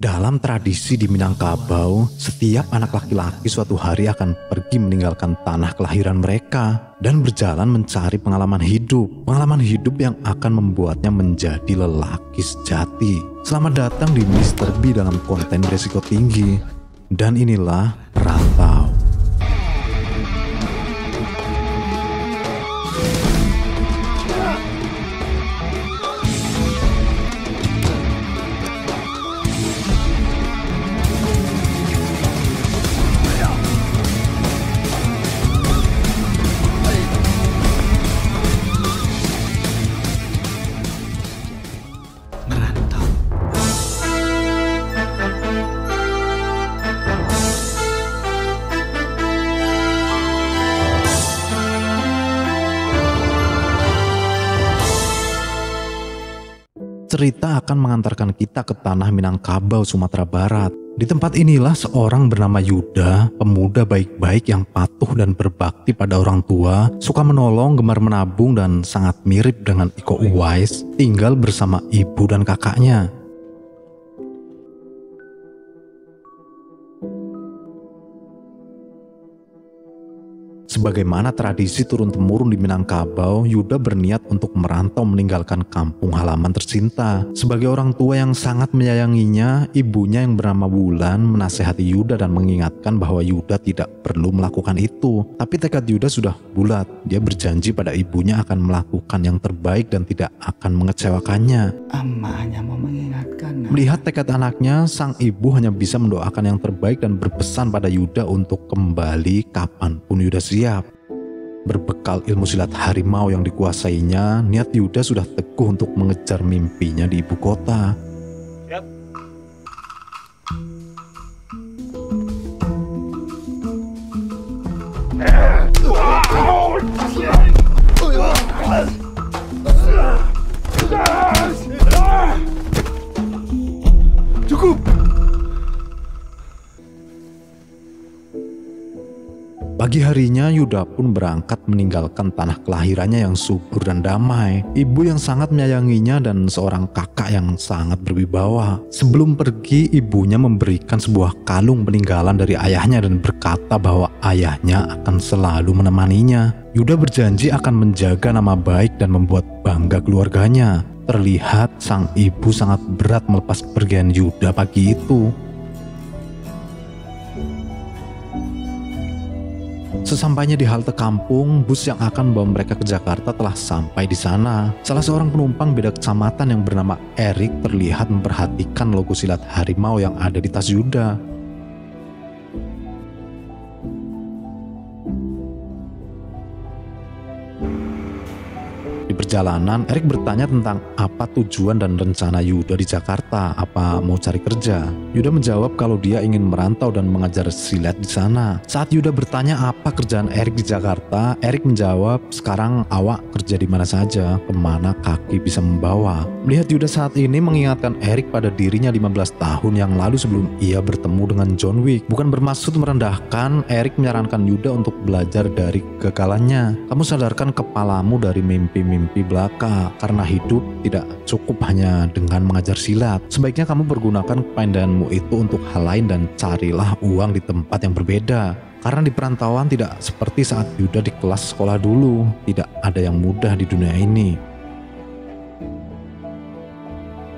Dalam tradisi di Minangkabau, setiap anak laki-laki suatu hari akan pergi meninggalkan tanah kelahiran mereka dan berjalan mencari pengalaman hidup. Pengalaman hidup yang akan membuatnya menjadi lelaki sejati. Selamat datang di Mr. B dalam konten beresiko tinggi. Dan inilah Perantau. Cerita akan mengantarkan kita ke tanah Minangkabau, Sumatera Barat. Di tempat inilah seorang bernama Yuda, pemuda baik-baik yang patuh dan berbakti pada orang tua, suka menolong, gemar menabung, dan sangat mirip dengan Iko Uwais, tinggal bersama ibu dan kakaknya. Sebagaimana tradisi turun-temurun di Minangkabau, Yuda berniat untuk merantau meninggalkan kampung halaman tercinta. Sebagai orang tua yang sangat menyayanginya, ibunya yang bernama Wulan menasehati Yuda dan mengingatkan bahwa Yuda tidak perlu melakukan itu. Tapi tekad Yuda sudah bulat. Dia berjanji pada ibunya akan melakukan yang terbaik dan tidak akan mengecewakannya. Amma hanya mau mengingatkan. Melihat tekad anaknya, sang ibu hanya bisa mendoakan yang terbaik dan berpesan pada Yuda untuk kembali kapanpun Yuda siap. Berbekal ilmu silat harimau yang dikuasainya, niat Yuda sudah teguh untuk mengejar mimpinya di ibu kota. Siap. Cukup. Pagi harinya Yuda pun berangkat meninggalkan tanah kelahirannya yang subur dan damai, ibu yang sangat menyayanginya dan seorang kakak yang sangat berwibawa. Sebelum pergi, ibunya memberikan sebuah kalung peninggalan dari ayahnya dan berkata bahwa ayahnya akan selalu menemaninya. Yuda berjanji akan menjaga nama baik dan membuat bangga keluarganya. Terlihat sang ibu sangat berat melepas kepergian Yuda pagi itu. Sesampainya di halte kampung, bus yang akan membawa mereka ke Jakarta telah sampai di sana. Salah seorang penumpang beda kecamatan yang bernama Erik terlihat memperhatikan logo silat harimau yang ada di tas Yuda. Di perjalanan, Erik bertanya tentang apa tujuan dan rencana Yuda di Jakarta, apa mau cari kerja. Yuda menjawab kalau dia ingin merantau dan mengajar silat di sana. Saat Yuda bertanya apa kerjaan Erik di Jakarta, Erik menjawab, sekarang awak kerja di mana saja, kemana kaki bisa membawa. Melihat Yuda saat ini mengingatkan Erik pada dirinya 15 tahun yang lalu sebelum ia bertemu dengan John Wick. Bukan bermaksud merendahkan, Erik menyarankan Yuda untuk belajar dari kegagalannya. Kamu sadarkan kepalamu dari mimpi-mimpi belaka, karena hidup tidak cukup hanya dengan mengajar silat. Sebaiknya kamu pergunakan kepandaianmu itu untuk hal lain dan carilah uang di tempat yang berbeda. Karena di perantauan tidak seperti saat Yuda di kelas sekolah dulu, tidak ada yang mudah di dunia ini.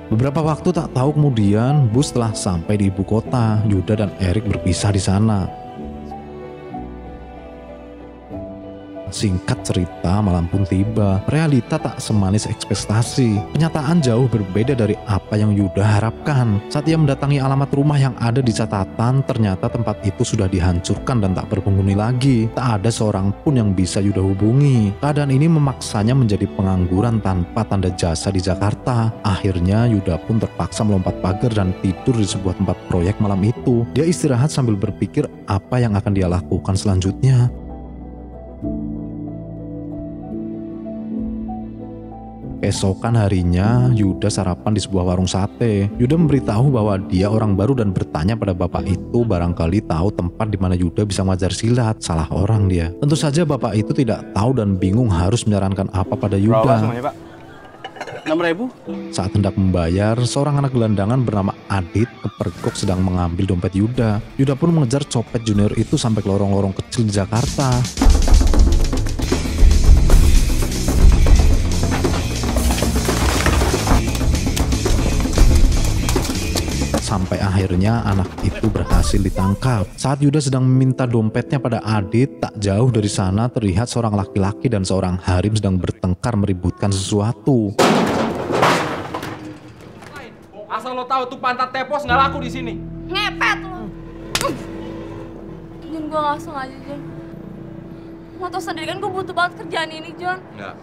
Beberapa waktu tak tahu kemudian, bus telah sampai di ibu kota. Yuda dan Erik berpisah di sana. Singkat cerita, malam pun tiba. Realita tak semanis ekspektasi. Kenyataan jauh berbeda dari apa yang Yuda harapkan. Saat ia mendatangi alamat rumah yang ada di catatan, ternyata tempat itu sudah dihancurkan dan tak berpenghuni lagi. Tak ada seorang pun yang bisa Yuda hubungi. Keadaan ini memaksanya menjadi pengangguran tanpa tanda jasa di Jakarta. Akhirnya Yuda pun terpaksa melompat pagar dan tidur di sebuah tempat proyek malam itu. Dia istirahat sambil berpikir apa yang akan dia lakukan selanjutnya. Keesokan harinya, Yuda sarapan di sebuah warung sate. Yuda memberitahu bahwa dia orang baru dan bertanya pada bapak itu barangkali tahu tempat di mana Yuda bisa mengajar silat. Salah orang dia. Tentu saja bapak itu tidak tahu dan bingung harus menyarankan apa pada Yuda. Semuanya, Pak. 6.000. Saat hendak membayar, seorang anak gelandangan bernama Adit kepergok sedang mengambil dompet Yuda. Yuda pun mengejar copet junior itu sampai ke lorong-lorong kecil di Jakarta. Sampai akhirnya anak itu berhasil ditangkap. Saat Yuda sedang meminta dompetnya pada Adit, tak jauh dari sana terlihat seorang laki-laki dan seorang harim sedang bertengkar meributkan sesuatu. Asal lo tahu tuh pantat tepos nggak laku di sini. Ngepet lo. Jon, gue nggak sengaja, Jon. Lo tau sendiri kan gue butuh banget kerjaan ini, Jon. Enggak.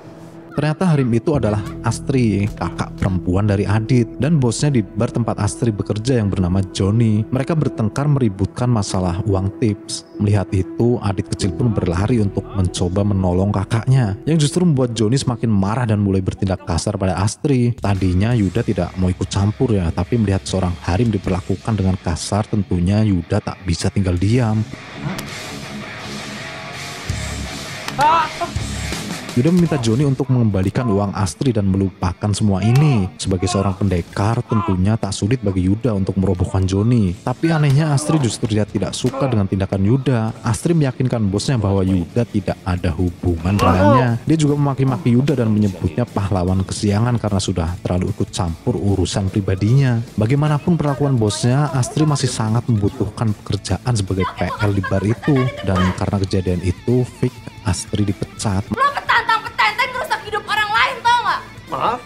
Ternyata harim itu adalah Astri, kakak perempuan dari Adit, dan bosnya di bar tempat Astri bekerja yang bernama Joni. Mereka bertengkar meributkan masalah uang tips. Melihat itu, Adit kecil pun berlari untuk mencoba menolong kakaknya, yang justru membuat Joni semakin marah dan mulai bertindak kasar pada Astri. Tadinya Yuda tidak mau ikut campur ya, tapi melihat seorang harim diperlakukan dengan kasar, tentunya Yuda tak bisa tinggal diam. Yuda meminta Joni untuk mengembalikan uang Astri dan melupakan semua ini. Sebagai seorang pendekar, tentunya tak sulit bagi Yuda untuk merobohkan Joni. Tapi anehnya Astri justru dia tidak suka dengan tindakan Yuda. Astri meyakinkan bosnya bahwa Yuda tidak ada hubungan dengannya. Dia juga memaki-maki Yuda dan menyebutnya pahlawan kesiangan karena sudah terlalu ikut campur urusan pribadinya. Bagaimanapun perlakuan bosnya, Astri masih sangat membutuhkan pekerjaan sebagai PL di bar itu. Dan karena kejadian itu, fix Astri dipecat. Lo petantang-petenteng ngerusak hidup orang lain, tau gak? Maaf.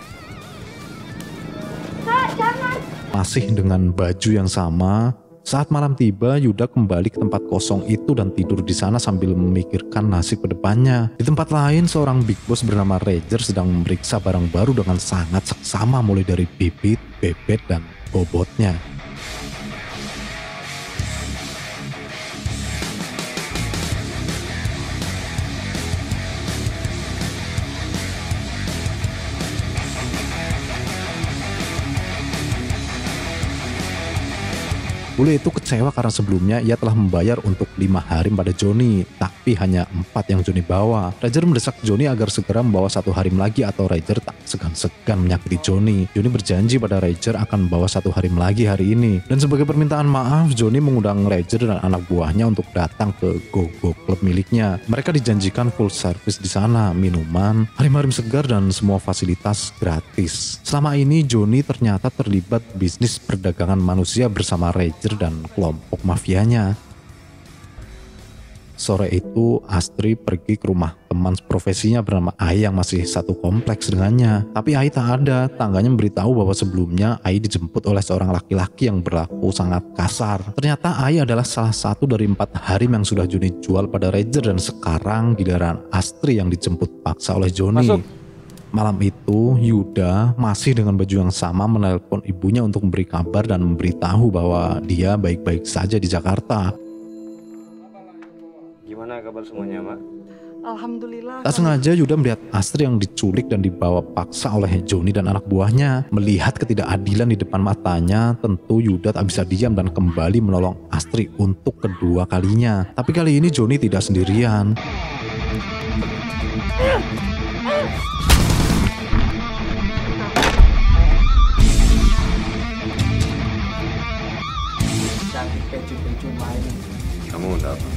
Kak, jangan. Masih dengan baju yang sama, saat malam tiba, Yuda kembali ke tempat kosong itu dan tidur di sana sambil memikirkan nasib ke depannya. Di tempat lain, seorang big boss bernama Rager sedang memeriksa barang baru dengan sangat seksama, mulai dari bibit, bebet, dan bobotnya. Bule itu kecewa karena sebelumnya ia telah membayar untuk 5 harim pada Joni, tapi hanya 4 yang Joni bawa. Rager mendesak Joni agar segera membawa 1 harim lagi atau Rager tak segan-segan menyakiti Joni. Joni berjanji pada Rager akan membawa 1 harim lagi hari ini. Dan sebagai permintaan maaf, Joni mengundang Rager dan anak buahnya untuk datang ke Go-Go Club miliknya. Mereka dijanjikan full service di sana, minuman, harim-harim segar, dan semua fasilitas gratis. Selama ini Joni ternyata terlibat bisnis perdagangan manusia bersama Rager dan kelompok mafianya. Sore itu Astri pergi ke rumah teman profesinya bernama Ai yang masih satu kompleks dengannya. Tapi Ai tak ada. Tangganya memberitahu bahwa sebelumnya Ai dijemput oleh seorang laki-laki yang berlaku sangat kasar. Ternyata Ai adalah salah satu dari 4 harim yang sudah Joni jual pada Rager, dan sekarang giliran Astri yang dijemput paksa oleh Joni. Masuk. Malam itu, Yuda masih dengan baju yang sama menelpon ibunya untuk memberi kabar dan memberitahu bahwa dia baik-baik saja di Jakarta. Gimana kabar semuanya, Mak? Alhamdulillah. Tak sengaja Yuda melihat Astri yang diculik dan dibawa paksa oleh Joni dan anak buahnya. Melihat ketidakadilan di depan matanya, tentu Yuda tak bisa diam dan kembali menolong Astri untuk kedua kalinya. Tapi kali ini Joni tidak sendirian. Pecu-pecu main. Kamu udah apa?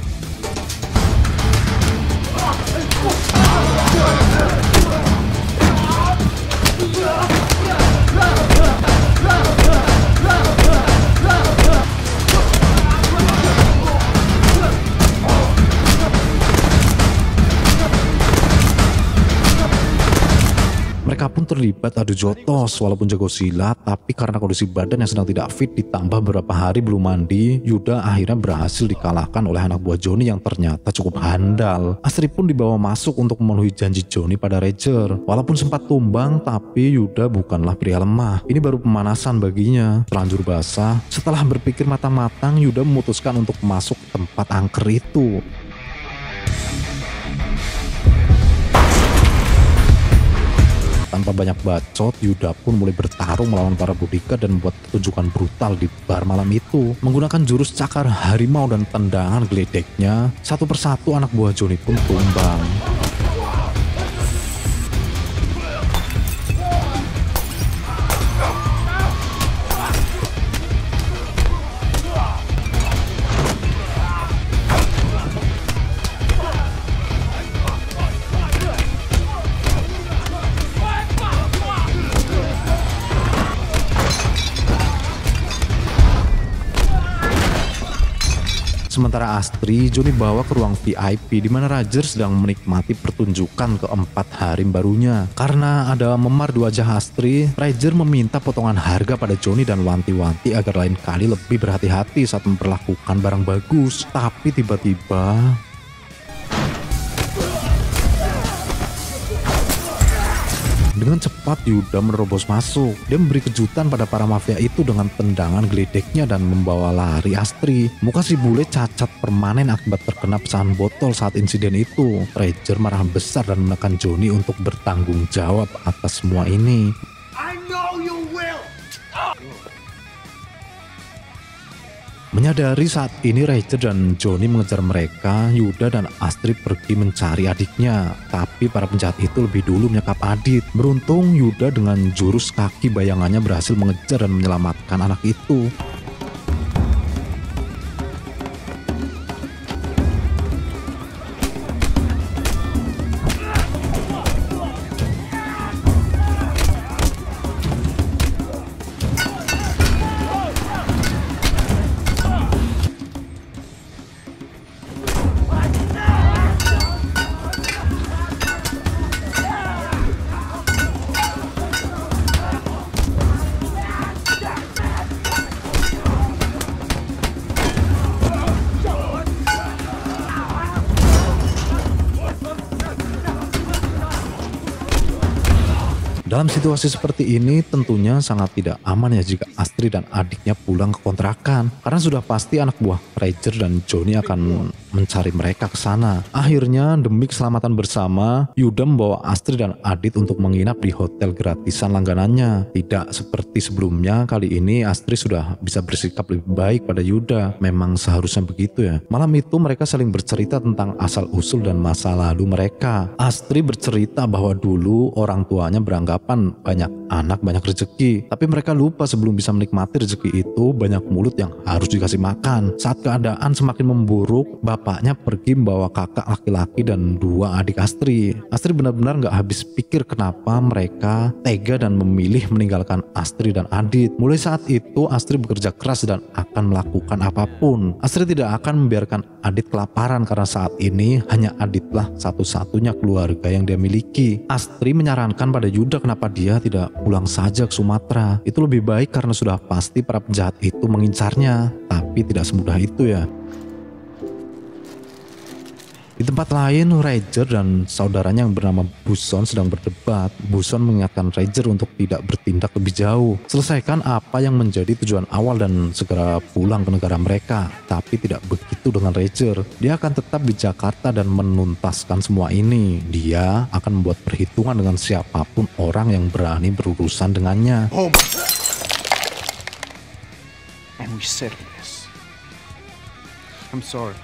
Mereka pun terlibat adu jotos. Walaupun jago silat, tapi karena kondisi badan yang sedang tidak fit ditambah beberapa hari belum mandi, Yuda akhirnya berhasil dikalahkan oleh anak buah Joni yang ternyata cukup handal. Astri pun dibawa masuk untuk memenuhi janji Joni pada Rager. Walaupun sempat tumbang, tapi Yuda bukanlah pria lemah. Ini baru pemanasan baginya. Terlanjur basah, setelah berpikir matang-matang, Yuda memutuskan untuk masuk ke tempat angker itu. Tanpa banyak bacot, Yuda pun mulai bertarung melawan para bodyguard dan membuat pertunjukan brutal di bar malam itu. Menggunakan jurus cakar harimau dan tendangan geledeknya, satu persatu anak buah Joni pun tumbang. Sementara Astri, Johnny bawa ke ruang VIP di mana Roger sedang menikmati pertunjukan keempat harem barunya. Karena ada memar di wajah Astri, Roger meminta potongan harga pada Johnny dan wanti-wanti agar lain kali lebih berhati-hati saat memperlakukan barang bagus. Tapi tiba-tiba dengan cepat Yuda menerobos masuk. Dia memberi kejutan pada para mafia itu dengan tendangan geledeknya dan membawa lari Astri. Muka si bule cacat permanen akibat terkena pecahan botol saat insiden itu. Roger marah besar dan menekan Johnny untuk bertanggung jawab atas semua ini. Menyadari saat ini Roger dan Johnny mengejar mereka, Yuda dan Astri pergi mencari adiknya. Tapi para penjahat itu lebih dulu menyekap Adit. Beruntung Yuda dengan jurus kaki bayangannya berhasil mengejar dan menyelamatkan anak itu. Dalam situasi seperti ini tentunya sangat tidak aman ya jika Astri dan adiknya pulang ke kontrakan. Karena sudah pasti anak buah Roger dan Johnny akan mencari mereka ke sana. Akhirnya demi keselamatan bersama, Yuda membawa Astri dan Adit untuk menginap di hotel gratisan langganannya. Tidak seperti sebelumnya, kali ini Astri sudah bisa bersikap lebih baik pada Yuda. Memang seharusnya begitu ya. Malam itu mereka saling bercerita tentang asal-usul dan masa lalu mereka. Astri bercerita bahwa dulu orang tuanya beranggapan banyak anak banyak rezeki, tapi mereka lupa sebelum bisa menikmati rezeki itu banyak mulut yang harus dikasih makan. Saat keadaan semakin memburuk, bapaknya pergi membawa kakak laki-laki dan dua adik Astri. Astri benar-benar gak habis pikir kenapa mereka tega dan memilih meninggalkan Astri dan Adit. Mulai saat itu Astri bekerja keras dan akan melakukan apapun. Astri tidak akan membiarkan Adit kelaparan karena saat ini hanya Aditlah satu-satunya keluarga yang dia miliki. Astri menyarankan pada Yuda kenapa dia tidak pulang saja ke Sumatera. Itu lebih baik karena sudah pasti para penjahat itu mengincarnya. Tapi tidak semudah itu ya. Di tempat lain, Roger dan saudaranya yang bernama Buson sedang berdebat. Buson mengingatkan Roger untuk tidak bertindak lebih jauh. Selesaikan apa yang menjadi tujuan awal dan segera pulang ke negara mereka. Tapi tidak begitu dengan Roger. Dia akan tetap di Jakarta dan menuntaskan semua ini. Dia akan membuat perhitungan dengan siapapun orang yang berani berurusan dengannya. And we settle this. I'm sorry.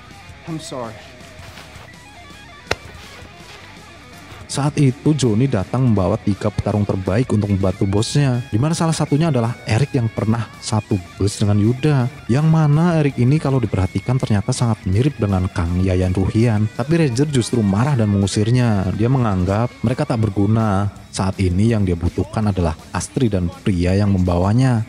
Saat itu Johnny datang membawa 3 petarung terbaik untuk membantu bosnya, di mana salah satunya adalah Eric yang pernah satu bus dengan Yuda. Yang mana Eric ini kalau diperhatikan ternyata sangat mirip dengan Kang Yayan Ruhian. Tapi Roger justru marah dan mengusirnya. Dia menganggap mereka tak berguna. Saat ini yang dia butuhkan adalah Astri dan pria yang membawanya.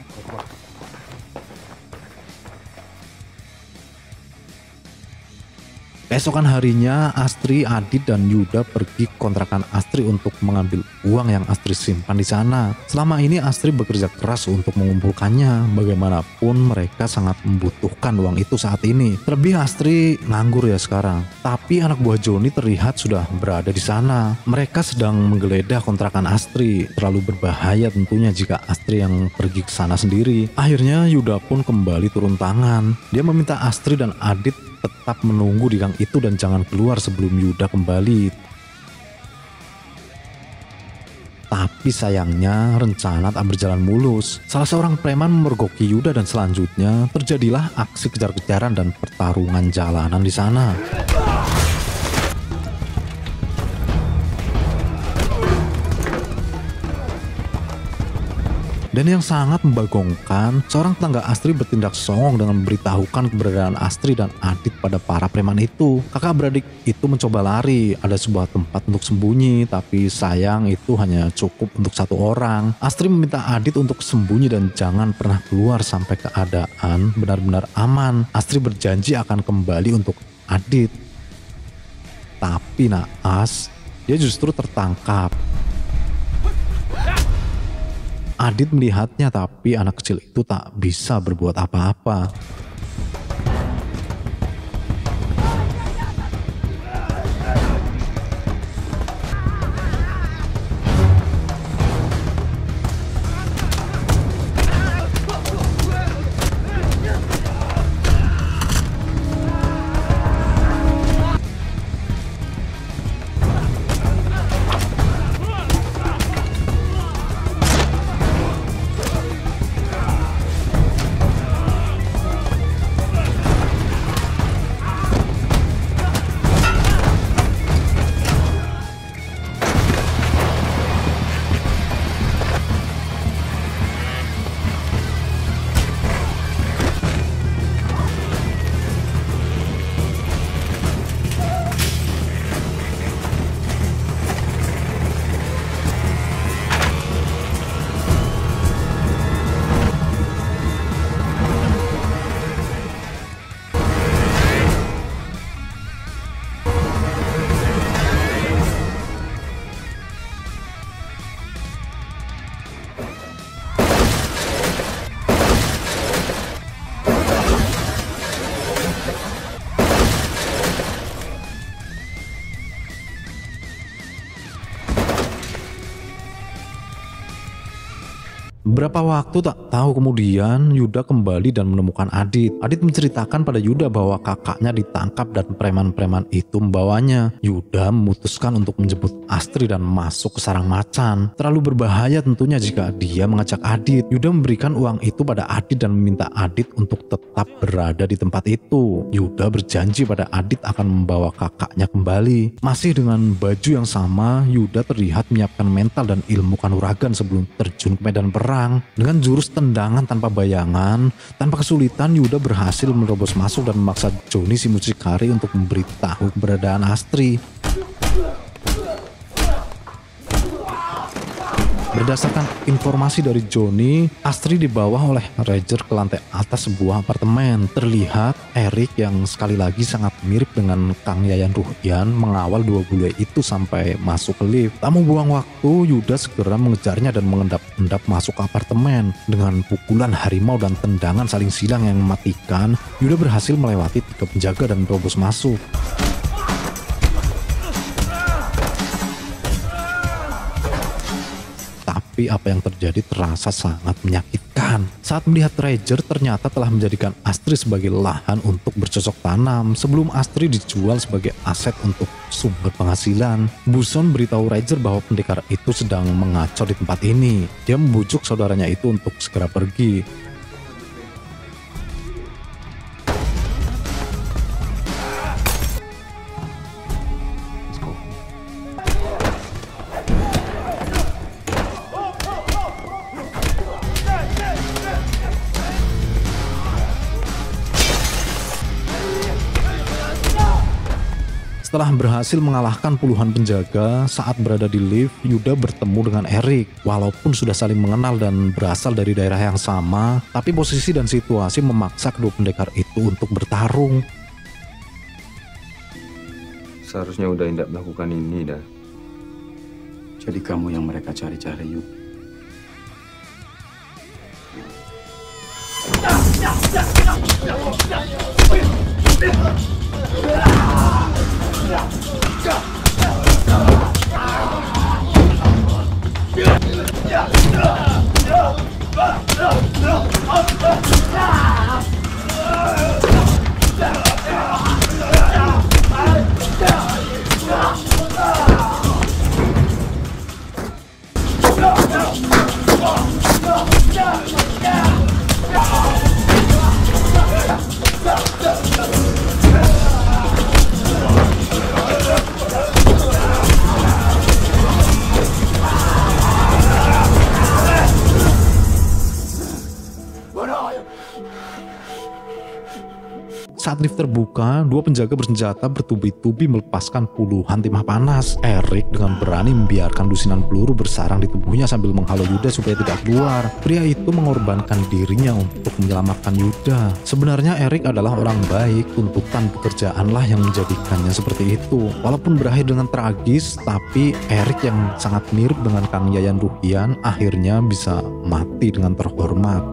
Keesokan harinya, Astri, Adit, dan Yuda pergi ke kontrakan Astri untuk mengambil uang yang Astri simpan di sana. Selama ini Astri bekerja keras untuk mengumpulkannya. Bagaimanapun mereka sangat membutuhkan uang itu saat ini. Terlebih Astri nganggur ya sekarang. Tapi anak buah Johnny terlihat sudah berada di sana. Mereka sedang menggeledah kontrakan Astri. Terlalu berbahaya tentunya jika Astri yang pergi ke sana sendiri. Akhirnya Yuda pun kembali turun tangan. Dia meminta Astri dan Adit tetap menunggu di gang itu dan jangan keluar sebelum Yuda kembali. Tapi sayangnya rencana tak berjalan mulus. Salah seorang preman memergoki Yuda dan selanjutnya terjadilah aksi kejar-kejaran dan pertarungan jalanan di sana. Dan yang sangat membagongkan, seorang tetangga Astri bertindak songong dengan memberitahukan keberadaan Astri dan Adit pada para preman itu. Kakak beradik itu mencoba lari, ada sebuah tempat untuk sembunyi, tapi sayang itu hanya cukup untuk satu orang. Astri meminta Adit untuk sembunyi dan jangan pernah keluar sampai keadaan benar-benar aman. Astri berjanji akan kembali untuk Adit. Tapi naas, dia justru tertangkap. Adit melihatnya, tapi anak kecil itu tak bisa berbuat apa-apa. Beberapa waktu tak tahu kemudian Yuda kembali dan menemukan Adit. Adit menceritakan pada Yuda bahwa kakaknya ditangkap dan preman-preman itu membawanya. Yuda memutuskan untuk menjemput Astri dan masuk ke sarang macan. Terlalu berbahaya tentunya jika dia mengajak Adit. Yuda memberikan uang itu pada Adit dan meminta Adit untuk tetap berada di tempat itu. Yuda berjanji pada Adit akan membawa kakaknya kembali. Masih dengan baju yang sama, Yuda terlihat menyiapkan mental dan ilmu kanuragan sebelum terjun ke medan perang. Dengan jurus tendangan tanpa bayangan, tanpa kesulitan Yuda berhasil menerobos masuk dan memaksa Johnny si mucikari untuk memberitahu keberadaan Astri. Berdasarkan informasi dari Johnny, Astri dibawa oleh Roger ke lantai atas sebuah apartemen. Terlihat Erik yang sekali lagi sangat mirip dengan Kang Yayan Ruhian mengawal dua bule itu sampai masuk ke lift. Tak membuang waktu, Yuda segera mengejarnya dan mengendap-endap masuk ke apartemen. Dengan pukulan harimau dan tendangan saling silang yang mematikan, Yuda berhasil melewati 3 penjaga dan terobos masuk. Tapi apa yang terjadi terasa sangat menyakitkan. Saat melihat Roger ternyata telah menjadikan Astri sebagai lahan untuk bercocok tanam sebelum Astri dijual sebagai aset untuk sumber penghasilan. Buson beritahu Roger bahwa pendekar itu sedang mengacau di tempat ini. Dia membujuk saudaranya itu untuk segera pergi. Setelah berhasil mengalahkan puluhan penjaga, saat berada di lift, Yuda bertemu dengan Erik. Walaupun sudah saling mengenal dan berasal dari daerah yang sama, tapi posisi dan situasi memaksa kedua pendekar itu untuk bertarung. Seharusnya udah tidak melakukan ini dah. Jadi kamu yang mereka cari-cari, Yuk. Saat lift terbuka, dua penjaga bersenjata bertubi-tubi melepaskan puluhan timah panas. Erik dengan berani membiarkan lusinan peluru bersarang di tubuhnya sambil menghalau Yuda supaya tidak keluar. Pria itu mengorbankan dirinya untuk menyelamatkan Yuda. Sebenarnya Erik adalah orang baik, tuntutan pekerjaanlah yang menjadikannya seperti itu. Walaupun berakhir dengan tragis, tapi Erik yang sangat mirip dengan Kang Yayan Ruhian akhirnya bisa mati dengan terhormat.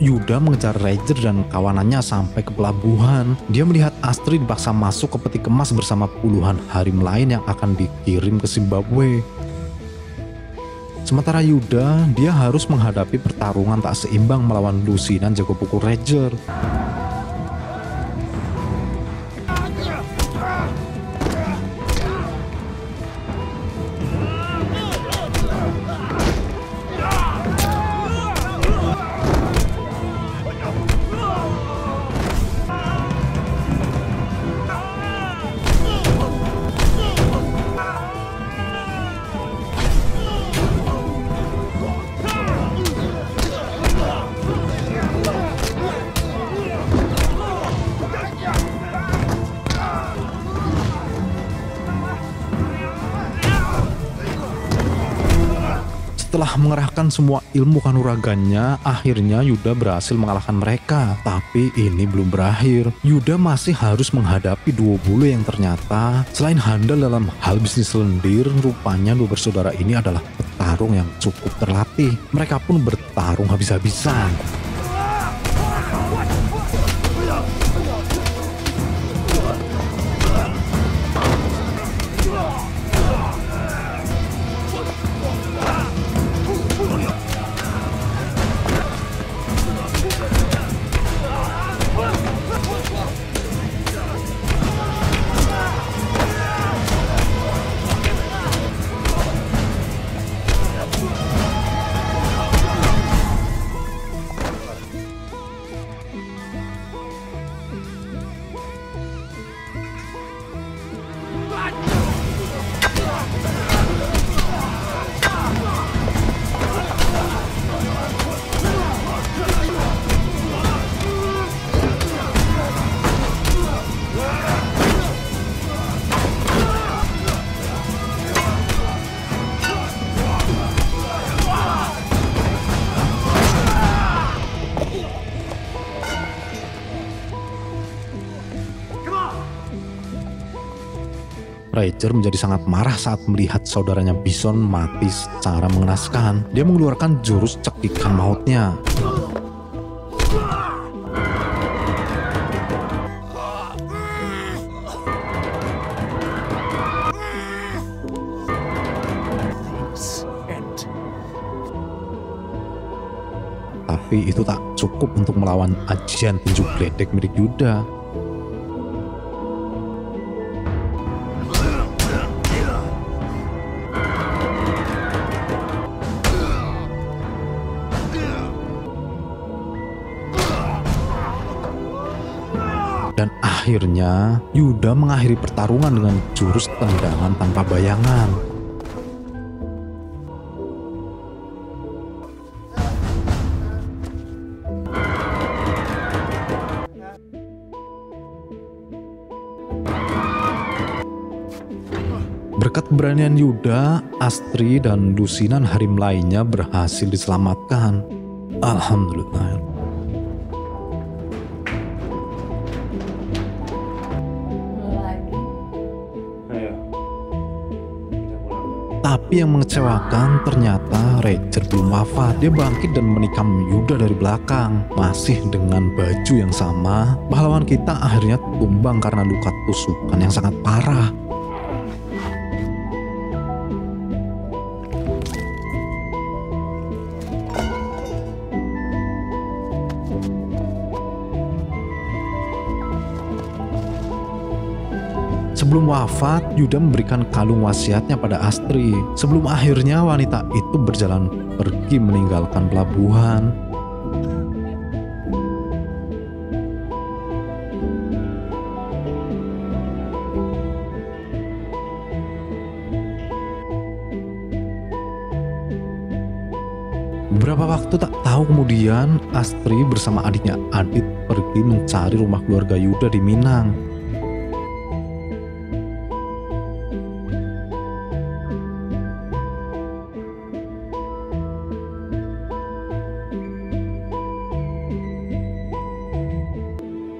Yuda mengejar Ranger dan kawanannya sampai ke pelabuhan. Dia melihat Astrid dipaksa masuk ke peti kemas bersama puluhan harim lain yang akan dikirim ke Zimbabwe. Sementara Yuda, dia harus menghadapi pertarungan tak seimbang melawan lusinan jago pukul Ranger. Setelah mengerahkan semua ilmu kanuragannya, akhirnya Yuda berhasil mengalahkan mereka. Tapi ini belum berakhir. Yuda masih harus menghadapi duo bule yang ternyata selain handal dalam hal bisnis lendir, rupanya dua bersaudara ini adalah petarung yang cukup terlatih. Mereka pun bertarung habis-habisan. Ranger menjadi sangat marah saat melihat saudaranya Bison mati secara mengenaskan. Dia mengeluarkan jurus cekikan mautnya. Tapi itu tak cukup untuk melawan ajian tinju gledek milik Yuda. Dan akhirnya Yuda mengakhiri pertarungan dengan jurus tendangan tanpa bayangan. Berkat keberanian Yuda, Astri dan lusinan harim lainnya berhasil diselamatkan. Alhamdulillah. Tapi yang mengecewakan ternyata Ranger belum wafat. Dia bangkit dan menikam Yuda dari belakang. Masih dengan baju yang sama, pahlawan kita akhirnya tumbang karena luka tusukan yang sangat parah. Sebelum wafat, Yuda memberikan kalung wasiatnya pada Astri. Sebelum akhirnya wanita itu berjalan pergi meninggalkan pelabuhan. Beberapa waktu tak tahu kemudian, Astri bersama adiknya Adit pergi mencari rumah keluarga Yuda di Minang.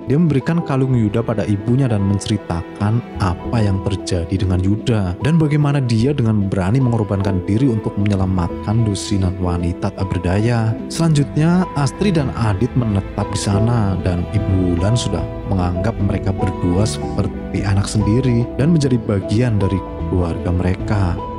Dia memberikan kalung Yuda pada ibunya dan menceritakan apa yang terjadi dengan Yuda dan bagaimana dia dengan berani mengorbankan diri untuk menyelamatkan lusinan wanita tak berdaya. Selanjutnya, Astri dan Adit menetap di sana dan Ibu Wulan sudah menganggap mereka berdua seperti anak sendiri dan menjadi bagian dari keluarga mereka.